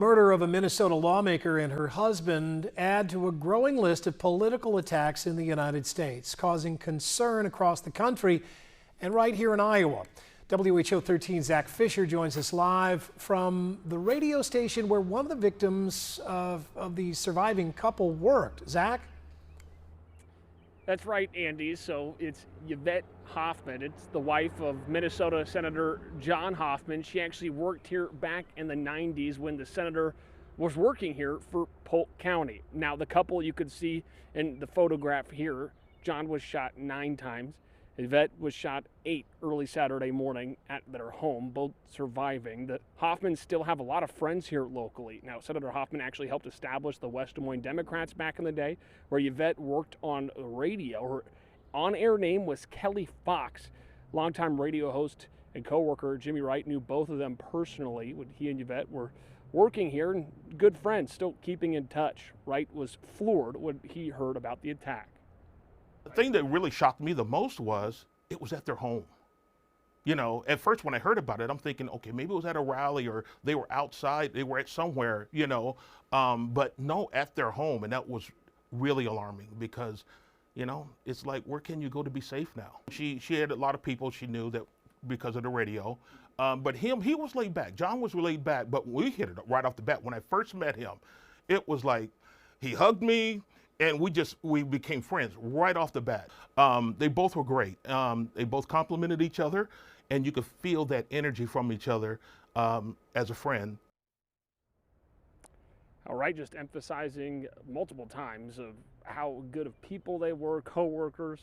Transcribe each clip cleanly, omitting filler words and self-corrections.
Murder of a Minnesota lawmaker and her husband add to a growing list of political attacks in the United States, causing concern across the country and right here in Iowa. WHO 13's Zach Fisher joins us live from the radio station where one of the victims of the surviving couple worked. Zach? That's right, Andy. So it's Yvette Hoffman. It's the wife of Minnesota Senator John Hoffman. She actually worked here back in the 90s when the senator was working here for Polk County. Now, the couple you could see in the photograph here, John was shot 9 times. Yvette was shot 8 early Saturday morning at their home, both surviving. The Hoffmans still have a lot of friends here locally. Now, Senator Hoffman actually helped establish the West Des Moines Democrats back in the day, where Yvette worked on the radio. Her on-air name was Kelly Fox. Longtime radio host and co-worker Jimmy Wright knew both of them personally when he and Yvette were working here, and good friends, still keeping in touch. Wright was floored when he heard about the attack. The thing that really shocked me the most was it was at their home. You know, at first when I heard about it, I'm thinking, okay, maybe it was at a rally or they were outside, they were at somewhere, you know, but no, at their home. And that was really alarming because, you know, it's like, where can you go to be safe now? She had a lot of people she knew that because of the radio, but he was laid back. John was laid back, but we hit it right off the bat. When I first met him, it was like, he hugged me, and we became friends right off the bat. They both were great. They both complimented each other, and you could feel that energy from each other as a friend. All right, just emphasizing multiple times of how good of people they were, co-workers,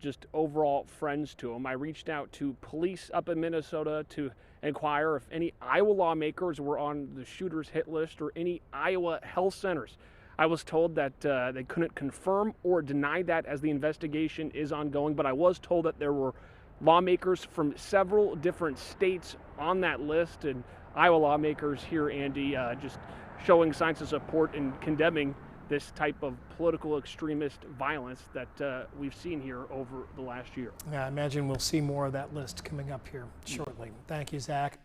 just overall friends to them. I reached out to police up in Minnesota to inquire if any Iowa lawmakers were on the shooter's hit list or any Iowa health centers. I was told that they couldn't confirm or deny that as the investigation is ongoing, but I was told that there were lawmakers from several different states on that list, and Iowa lawmakers here, Andy, just showing signs of support and condemning this type of political extremist violence that we've seen here over the last year. Yeah, I imagine we'll see more of that list coming up here shortly. Thank you, Zach.